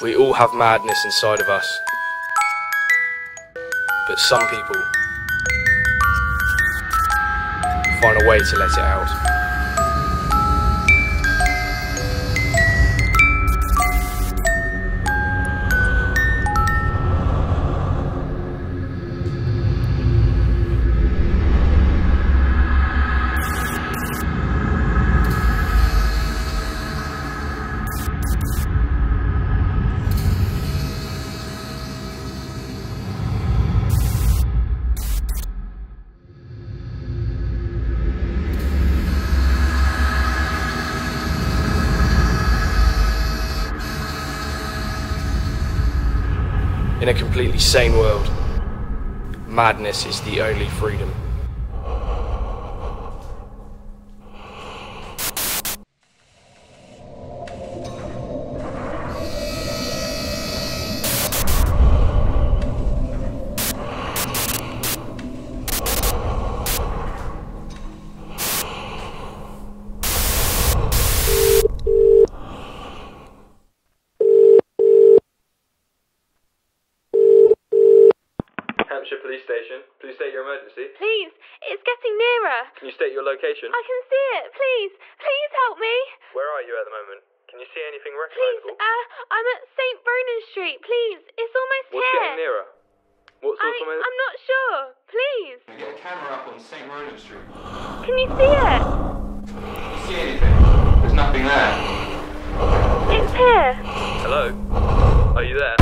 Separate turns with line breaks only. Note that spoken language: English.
We all have madness inside of us, but some people find a way to let it out. In a completely sane world, madness is the only freedom. Hampshire Police Station. Please state your emergency.
Please, it's getting nearer.
Can you state your location?
I can see it. Please help me.
Where are you at the moment? Can you see anything
Please,
recognizable?
I'm at St. Ronan Street. Please, it's almost
What's
here.
getting nearer? What sort of...
I'm not sure. Please.
Can I get a camera up on St. Ronan Street?
Can you see it?
Can you see anything? There's nothing there.
It's here.
Hello? Are you there?